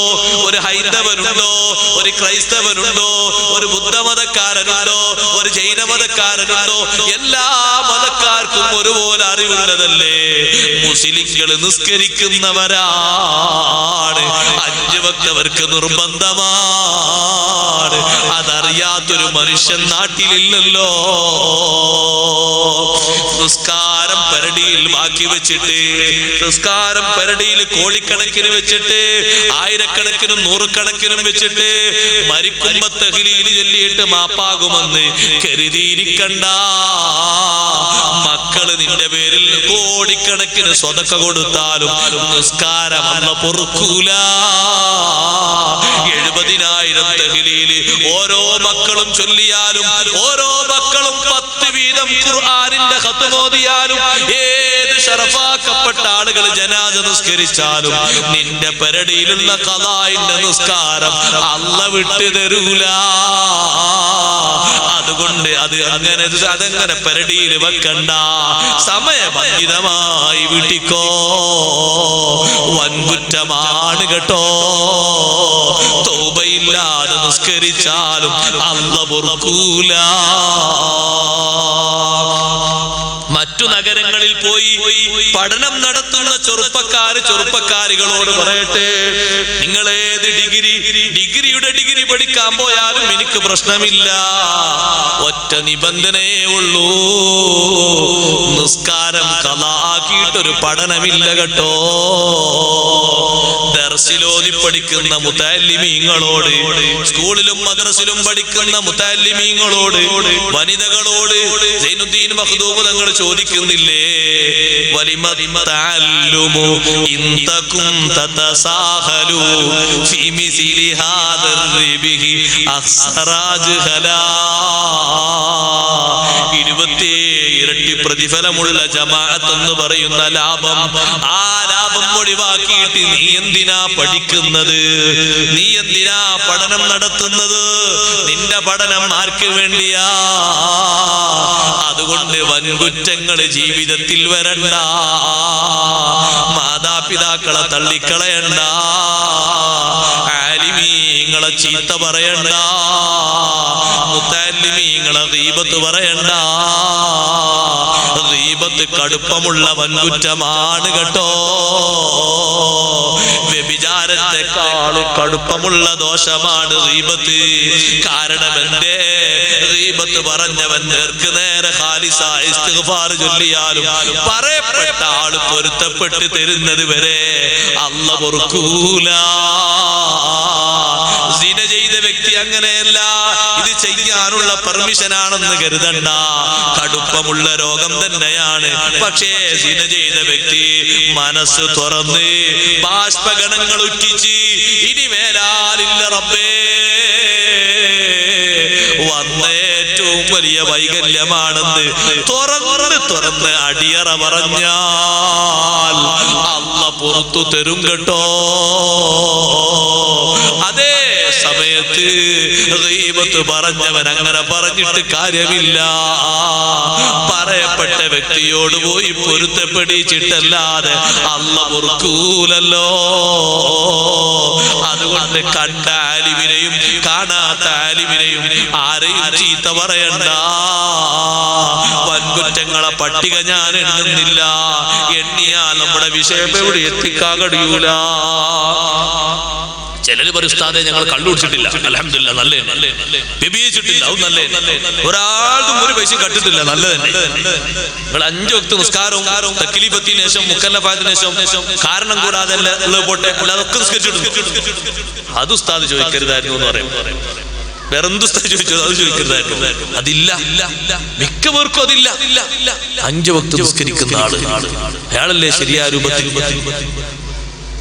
ഒരു ഹൈന്ദവനുണ്ടോ? ഒരു ക്രൈസ്തവനുണ്ടോ? ഒരു ബുദ്ധമതക്കാരനുണ്ടോ? ഒരു ജൈനമതക്കാരനുണ്ടോ? എല്ലാ മതക്കാർക്കും ഒരുപോലെ അറിവുള്ളതല്ലേ? മുസ്ലിങ്ങൾ നിസ്കരിക്കുന്നവരാണ്, 5 വക്ത് അവർക്ക് നിർബന്ധമാണ്. അതറിയാത്തൊരു മനുഷ്യൻ നാട്ടിലില്ലല്ലോ. നിസ്കാരം പരടിയിൽ ബാക്കി വെച്ചിട്ട്, നിസ്കാരം പരടിയിൽ കോടിക്കണക്കിന് വെച്ചിട്ട്, ആയിരക്കണക്കിനും നൂറുകണക്കിനും വെച്ചിട്ട് മരിക്കുമ്പോ തഹ്ലീൽ ചൊല്ലിയിട്ട് മാപ്പാകുമെന്ന് കരുതിയിരിക്കണ്ട. മക്കള് നിന്റെ പേരിൽ കോടിക്കണക്കിന് സ്വതക്ക കൊടുത്താലും നിസ്കാരം അല്ല പൊറുക്കൂല. 70,000 തഹ്ലീല് ഓരോ മക്കളും ചൊല്ലിയാലും, ഓരോ മക്കളും 10 വീതം ഖുർആനിന്റെ ഖത്മ് ഓതിയാലും, ഏത് ശറഫാക്കപ്പെട്ട ആളുകൾ ജനാസ നിസ്കരിച്ചാലും നിന്റെ പരടിയിലുള്ള ഖളാഇന്റെ നിസ്കാരം അല്ല വിട്ടു തരൂല. അതുകൊണ്ട് അതങ്ങനെ പരടിയിൽ വെക്കണ്ട, സമയബന്ധിതമായി വീട്ടിക്കോ. വൻകുറ്റമാണ് കേട്ടോ. തൗബയില്ലാതെ നിസ്കരിച്ചാലും അല്ല പൊറുക്കൂല. മറ്റു നഗരങ്ങളിൽ പോയി പഠനം നടത്തുന്ന ചെറുപ്പക്കാരികളോട് പറയട്ടെ, നിങ്ങളേത് ഡിഗ്രിയുടെ ഡിഗ്രി പഠിക്കാൻ പോയാലും എനിക്ക് പ്രശ്നമില്ല. ഒറ്റ നിബന്ധനയേ ഉള്ളൂ, നിസ്കാരം ഖളാആക്കിയിട്ടൊരു പഠനമില്ല കേട്ടോ. ദർസിലോതി പഠിക്കുന്ന മുതഅല്ലിമീങ്ങളോട്, സ്കൂളിലും മദ്രസിലും പഠിക്കുന്ന മുതഅല്ലിമീങ്ങളോട്, വനിതകളോട് സൈനുദ്ദീൻ മഖ്ദൂം തങ്ങൾ ചോദിക്കുന്നില്ലേ, വലിമ തഅല്ലുമു ഇൻ തകും തതസാഹലു ഫീ മിസ്ലി ഹാദർ റിബിഹി അഖ്സറാജ് ഹലാ. 27 ഇരട്ടി പ്രതിഫലമുള്ള ജമാഅത്ത് എന്ന് പറയുന്ന ലാഭം, ആ ലാഭം ഒഴിവാക്കിയിട്ട് നീ എന്തിനാ പഠിക്കുന്നത്? നീ എന്തിനാ പഠനം നടത്തുന്നത്? നിന്റെ പഠനം ആർക്ക് വേണ്ടിയാ? അതുകൊണ്ട് വൻകുറ്റങ്ങൾ ജീവിതത്തിൽ വരണ്ട, മാതാപിതാക്കളെ തള്ളിക്കളയണ്ട, ആലിമീങ്ങളെ ചീത്ത പറയണ്ട, മുതഅല്ലിമീങ്ങളെ ഗീബത്ത് പറയണ്ട. ഗീബത്ത് കടുപ്പമുള്ള വൻകുറ്റമാണ് കേട്ടോ. വ്യഭിചാരത്തെക്കാൾ കടുപ്പമുള്ള ദോഷമാണ് ഗീബത്ത്. കാരണം എന്തേ? ഗീബത്ത് പറഞ്ഞവൻ നേർക്ക് നേരെ ഖാലിസായ ഇസ്തിഗ്ഫാർ ചൊല്ലിയാലും പറയപ്പെട്ട ആള് പൊരുത്തപ്പെട്ട് തരുന്നത് വരെ അല്ല പൊറുക്കൂല. സിന ചെയ്ത വ്യക്തി അങ്ങനെയല്ല, ഇത് ചെയ്യാനുള്ള പെർമിഷൻ ആണെന്ന് കരുതണ്ട, കടുപ്പമുള്ള രോഗം തന്നെയാണ്. പക്ഷേ സിന ചെയ്ത വ്യക്തി മനസ്സ് തുറന്ന് ബാഷ്പഗണങ്ങൾ ഉറ്റിച്ച് ഇനി മേലാലില്ല റബ്ബേ വന്ന ഏറ്റവും വലിയ വൈകല്യമാണെന്ന് തുറന്ന് അടിയറ പറഞ്ഞാൽ അല്ല പുറത്തു തരും കേട്ടോ. അതേ സമയത്ത് ഗീബത്ത് പറഞ്ഞവൻ അങ്ങനെ പറഞ്ഞിട്ട് കാര്യമില്ല. പറയപ്പെട്ട വ്യക്തിയോട് പോയി പൊരുത്തപ്പെടിച്ചിട്ടല്ലാതെ അല്ല പൊറുക്കൂലല്ലോ. അതുകൊണ്ട് അതുകൊണ്ട് കണ്ട ആലിമിനെയും കാണാത്ത ആലിമിനെയും ആരെയും ചീത്ത പറയണ്ട. വൻകുറ്റങ്ങളെ പട്ടിക ഞാൻ എണ്ണുന്നില്ല. എണ്ണിയാൽ നമ്മുടെ വിഷയം എവിടെ എത്തിക്കാൻ കഴിയൂല. ചിലര് പറയും ഉസ്താദേ ഞങ്ങൾ കള്ളുടിച്ചിട്ടില്ല, അൽഹംദുലില്ലാഹ് നല്ലേ, വ്യഭിചരിച്ചിട്ടില്ല, അത് നല്ലേ, ഒരാളും ഒരു പൈസയും കട്ടിട്ടില്ല, നല്ലത് തന്നെ. നിങ്ങൾ 5 വക്ത് നിസ്കാരവും തക്ലീഫത്തിന് ശേഷം മുക്കല്ലഫായത്തിന് ശേഷം കാരണം കൂടാതെ പോട്ടെ, അതൊക്കെ നിസ്കരിച്ചിട്ടുണ്ട്. അത് ഉസ്താദ് ചോദിക്കരുതായിരുന്നു എന്ന് പറയും. വേറെന്ത് ഉസ്താദ് ചോദിച്ചത് അത് ചോദിക്കരുതായിരുന്നു. അതില്ല, മിക്കവർക്കും അതില്ല. 5 വക്ത് നിസ്കരിക്കുന്ന ആള് അയാളല്ലേ ശരിയായ രൂപത്തിൽ.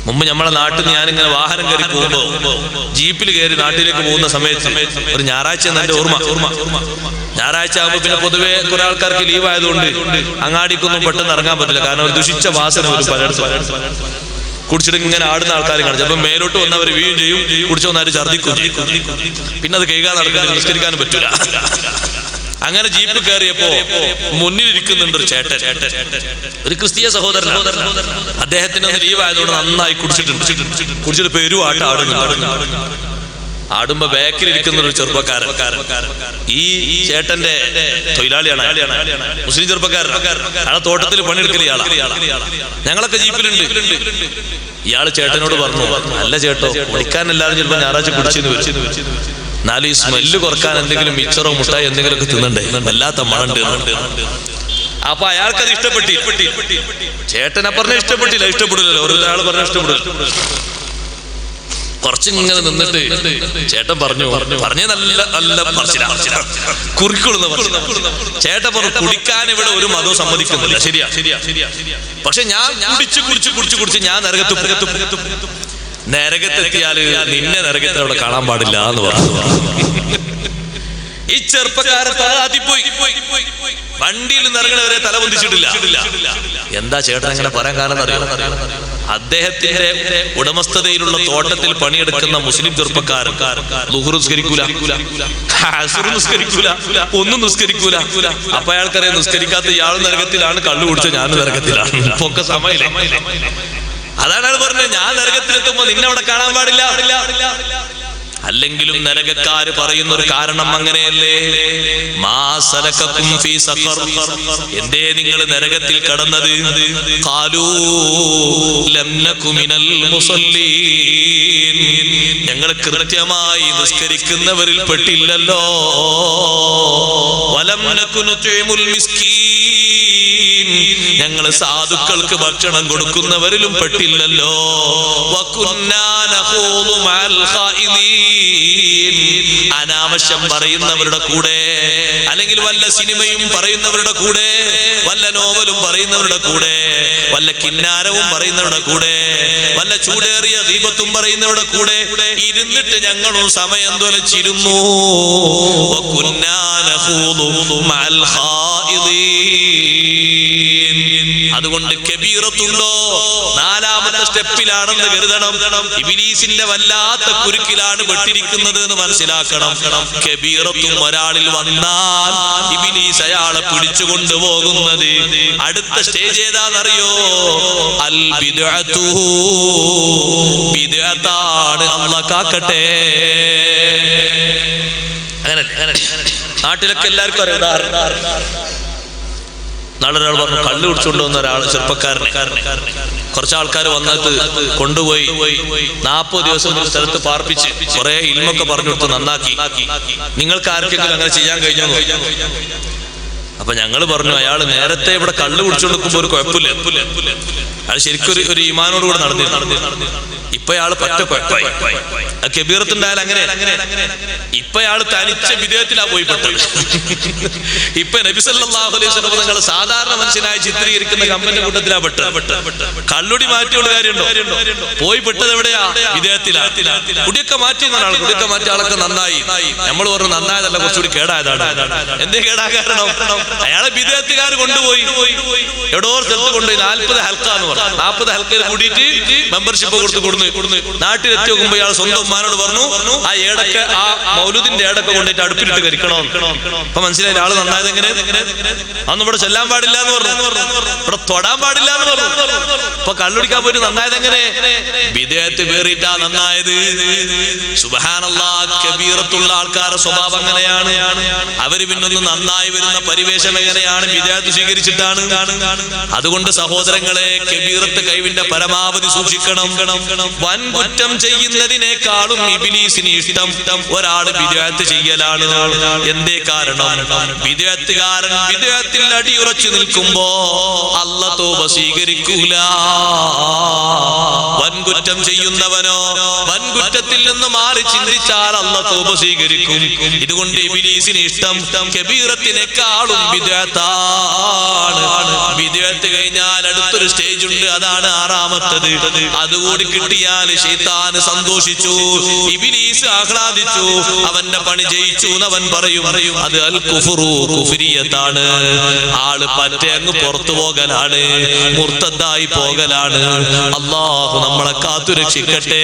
മുമ്പ് നമ്മളെ നാട്ടിൽ നിന്ന് ഞാനിങ്ങനെ വാഹനം കയറി പോകുമ്പോ ജീപ്പിൽ കയറി നാട്ടിലേക്ക് പോകുന്ന സമയത്ത് ഒരു ഞായറാഴ്ച എന്നെ ഓർമ്മ. ഞായറാഴ്ച ആകുമ്പോ പിന്നെ പൊതുവെ കുറെ ആൾക്കാർക്ക് ലീവ് ആയതുകൊണ്ട് അങ്ങാടിക്കൊന്നും പെട്ടെന്ന് ഇറങ്ങാൻ പറ്റില്ല. കാരണം ഒരു ദുഷിച്ച വാസന വരും പലയിടത്തും. കുടിച്ചിട്ട് ഇങ്ങനെ ആടുന്ന ആൾക്കാരും കാണും. ചിലപ്പോൾ മേലോട്ട് വന്നവർ വീഴും ചെയ്യും, കുടിച്ചു വന്നവർ ഛർദ്ദിക്കും. പിന്നെ അത് കൈകാൻ നടക്കുന്നില്ല, നിസ്കരിക്കാനും പറ്റൂല. അങ്ങനെ ജീപ്പ് കയറിയപ്പോ മുന്നിലിരിക്കുന്നുണ്ട് ഒരു ചേട്ടൻ, ഒരു ക്രിസ്തീയ സഹോദരൻ. അദ്ദേഹത്തിന് ഒന്ന് ലീവ് ആയതുകൊണ്ട് നന്നായി കുടിച്ചിട്ട് പെരുവാട്ട് ആടുമ്പോ ബാക്കിലിരിക്കുന്ന ഒരു ചെറുപ്പക്കാരൻ. ഈ ചേട്ടന്റെ തൊഴിലാളിയാണ്, മുസ്ലിം ചെറുപ്പക്കാരൻ. അയാളെ തോട്ടത്തിൽ പണിയെടുക്കൽ ഞങ്ങളൊക്കെ ജീപ്പിലുണ്ട്. ഇയാള് ചേട്ടനോട് പറഞ്ഞു, അല്ല ചേട്ടോ, കുടിക്കാനെല്ലാവരും ചിലപ്പോ ഞായറാഴ്ച കുടിച്ചെന്ന് വെച്ചു, എന്നാലും ഈ സ്മെല്ല് കുറക്കാൻ എന്തെങ്കിലും മിച്ചറോ മുട്ടായി എന്തെങ്കിലുമൊക്കെ തിന്നണ്ടേ, വല്ലാത്ത മണണ്ട്. അപ്പൊ അയാൾക്കത് ഇഷ്ടപ്പെട്ടി. ചേട്ടനെ പറഞ്ഞ ഇഷ്ടപ്പെടില്ലല്ലോ, ഒരാൾ പറഞ്ഞ ഇഷ്ടപ്പെടില്ല. കുറച്ചിങ്ങനെ നിന്നിട്ട് ചേട്ടൻ പറഞ്ഞേ നല്ല കുറിക്കൊള്ളുന്ന ചേട്ടൻ പറഞ്ഞു, കുടിക്കാൻ ഇവിടെ ഒരു മതവും സമ്മതിക്കുന്നില്ല, ശരിയാ. പക്ഷെ ഞാൻ കുടിച്ച് ഞാൻ നരകത്തെത്തിയാല് നിന്നെ നരകത്തിൽ അവിടെ കാണാൻ പാടില്ല എന്ന് പറഞ്ഞു. ഈ ചെറുപ്പക്കാരൻ തലതാത്തിപ്പോയി. വണ്ടിയിൽ നിന്ന് ഇറങ്ങണവരെ തല പൊന്തിച്ചിട്ടില്ല. എന്താ ചേട്ടൻ അങ്ങനെ പറയാൻ കാരണം അറിയാം? അദ്ദേഹത്തിന്റെ ഉടമസ്ഥതയിലുള്ള തോട്ടത്തിൽ പണിയെടുക്കുന്ന മുസ്ലിം ചെറുപ്പക്കാരൻ ളുഹ്ർ നിസ്കരിക്കൂല, അസ്ർ നിസ്കരിക്കൂല, ഒന്നും നിസ്കരിക്കൂല. അപ്പൊ അയാൾക്കറിയാം നിസ്കരിക്കാത്ത ഇയാൾ നരകത്തിലാണ്, കള്ളു കുടിച്ച ഞാനും നരകത്തിലാണ്. ഒക്കെ സമയമില്ല. അതാണ് അയാൾ പറഞ്ഞത്, ഞാൻ നരകത്തിലെത്തുമ്പോ നിന്നെ അവിടെ കാണാൻ പാടില്ല. അല്ലെങ്കിലും നരകക്കാര് പറയുന്ന ഒരു കാരണം അങ്ങനെയല്ലേ, മാ സലകകും ഫീ സഖർ, എന്തേ നിങ്ങൾ നരകത്തിൽ കടന്നത്? ഖാലൂ ലം നകു മിനൽ മുസല്ലീൻ, ഞങ്ങൾ കൃത്യമായി നിസ്കരിക്കുന്നവരിൽ പെട്ടില്ലല്ലോ. വലം നകു നുത്ഇമുൽ മിസ്കീൻ, ഞങ്ങൾ സാധുക്കൾക്ക് ഭക്ഷണം കൊടുക്കുന്നവരിലും പെട്ടില്ലല്ലോ. വകുന്നാ നഖൂദു മഅൽ ഖായിദീൻ, അനാവശ്യം പറയുന്നവരുടെ കൂടെ, അല്ലെങ്കിൽ വല്ല സിനിമയും പറയുന്നവരുടെ കൂടെ, വല്ല നോവലും പറയുന്നവരുടെ കൂടെ, വല്ല കിന്നാരവും പറയുന്നവരുടെ കൂടെ, വല്ല ചൂടേറിയ ദീപത്തും പറയുന്നവരുടെ കൂടെ ഇരുന്നിട്ട് ഞങ്ങളും സമയം തൊലച്ചിരുന്നു. അതുകൊണ്ട് കബീറത്തുണ്ടോ, 4ാമത്തെ സ്റ്റെപ്പിലാണെന്ന് കരുതണം. ഇബ്ലീസിന്റെ വല്ലാത്ത കുരുക്കിലാണ് പെട്ടിരിക്കുന്നത് എന്ന് മനസ്സിലാക്കണം. കബീറത്തും ഒരാളിൽ വന്നാൽ ഇബ്ലീസ് അയാളെ പിടിച്ചു കൊണ്ടുപോകുന്നത് അടുത്ത സ്റ്റേജ് ഏതാണെന്നറിയോ? അൽ ബിദ്അത്തു, ബിദ്അത്താണ്. അല്ലാഹ് കാക്കട്ടെ. അങ്ങനെ നാട്ടിലൊക്കെ എല്ലാവർക്കും അറിയാം. നാളെ ഒരാൾ പറഞ്ഞു, കള്ളു കുടിച്ചുകൊണ്ട് വന്ന ഒരാൾ ചെറുപ്പക്കാരനെ കുറച്ചാൾക്കാർ വന്നിട്ട് കൊണ്ടുപോയി 40 ദിവസം ഒരു സ്ഥലത്ത് പാർപ്പിച്ച് കുറെ ഇൽമൊക്കെ പറഞ്ഞു കൊടുത്ത് നന്നാക്കി. നിങ്ങൾക്ക് ആർക്കെങ്കിലും അങ്ങനെ ചെയ്യാൻ കഴിഞ്ഞോ? അപ്പൊ ഞങ്ങള് പറഞ്ഞു, അയാൾ നേരത്തെ ഇവിടെ കള്ളു കുടിച്ചുകൊണ്ട് നിൽക്കുമ്പോ ഒരു കുഴപ്പമില്ല, അയാൾ ശരിക്കും ഒരു ഈമാനോട് കൂടെ നടന്നിരുന്നു. ഇപ്പൊ അയാള് പറ്റ കുഴപ്പമായി. കബീറത്തുണ്ടായാൽ അങ്ങനെ. ഇപ്പൊ അയാള് തനിച്ച വിദേഹത്തിലാ പോയി പെട്ടത്. ഇപ്പൊ നബി സല്ലല്ലാഹു അലൈഹി വസല്ലം നിങ്ങൾ സാധാരണ മനുഷ്യനായി ചിത്രീകരിക്കുന്ന കമ്പന്റെ കൂട്ടത്തിലാ പെട്ടത്. കള്ളുടി മാറ്റിയുള്ള കാര്യമുണ്ടോ? പോയി പെട്ടത് എവിടെയാ? വിദേഹത്തിലാ. കുടിയൊക്കെ മാറ്റി ആൾ, കുടിയൊക്കെ മാറ്റിയ ആളൊക്കെ നന്നായി. നമ്മൾ പറഞ്ഞു നന്നായതല്ല, കുറച്ചുകൂടി കേടായതാണ്. എന്തേ കേടാ കാരണം? അയാളെ ബിദ്അത്തുകാർ കൊണ്ടുപോയി എവിടോ സ്ഥലത്ത് കൊണ്ടുപോയി 40 ഹൽക്ക എന്ന് പറഞ്ഞു. 40 ഹൽക്കയിൽ കൂടിയിട്ട് മെമ്പർഷിപ്പ് കൊടുത്ത് നാട്ടിലെത്തി നോക്കുമ്പോ ഇയാൾ സ്വന്തം ഉമ്മാനോട് പറഞ്ഞു ആ ഏടൊക്കെ ആ മൗലൂദിന്റെ ഏടൊക്കെ കൊണ്ടിട്ട് അടുപ്പിലിട്ട് കരിക്കണോ. അപ്പൊ മനസ്സിലായി ആള് നന്നായത് എങ്ങനെ. അതൊന്നും ഇവിടെ ചെല്ലാൻ പാടില്ല എന്ന് പറഞ്ഞു, ഇവിടെ തൊടാൻ പാടില്ല എന്ന് പറഞ്ഞു. അപ്പൊ കള്ളുടിക്കാൻ പോയിട്ട് നന്നായത് എങ്ങനെ, ബിദ്അത്ത് പേറിയിട്ടാ നന്നായത്. സുബ്ഹാനല്ലാഹ്, കബീറത്തുള്ള ആൾക്കാരുടെ സ്വഭാവം അങ്ങനെയാണ്. അവര് പിന്നൊന്ന് നന്നായി വരുന്ന പരിവേഷം എങ്ങനെയാണ്, ബിദ്അത്ത് സ്വീകരിച്ചിട്ടാണ്. അതുകൊണ്ട് സഹോദരങ്ങളെ, കബീറത്ത് കൈവിന്റെ പരമാവധി സൂക്ഷിക്കണം. വൻ കുറ്റം ചെയ്യുന്നതിനേക്കാളും ഇബ്ലീസിന് ഇഷ്ടം ഒരാള് ബിദ്അത്ത് ചെയ്യലാണ്. എന്തേ കാരണം, ബിദ്അത്തുകാരൻ ബിദ്അത്തിൽ അടിയുറച്ചു നിൽക്കുമ്പോ അല്ലാഹു തൗബ സ്വീകരിക്കൂല. വൻകുറ്റം ചെയ്യുന്നവനോ വൻകുറ്റത്തിൽ നിന്ന് മാറി ചിന്തിച്ചാൽ അല്ലാഹു തൗബ സ്വീകരിക്കും. ഇതുകൊണ്ട് ഇബ്ലീസിന് ഇഷ്ടം കബീറത്തിനേക്കാളും ബിദ്അത്താണ്. ബിദ്അത്ത് കഴിഞ്ഞാൽ അടുത്തൊരു സ്റ്റേജ് ഉണ്ട്, അതാണ് 6ാമത്തത്. അതുകൂടി കിട്ടിയാൽ ശൈത്താൻ സന്തോഷിച്ചു, ഇബ്ലീസ് ആഹ്ലാദിച്ചു, അവന്റെ പണി ജയിച്ചു എന്നവൻ പറയും. അത് അൽ കുഫ്റു, കുഫ്രിയത്താണ്. ആള് പറ്റേ അങ്ങ് പുറത്തു പോകലാണ്, മുർത്തദ്ദായി പോകലാണ്. അല്ലാഹു നമ്മളെ കാത്തുരക്ഷിക്കട്ടെ.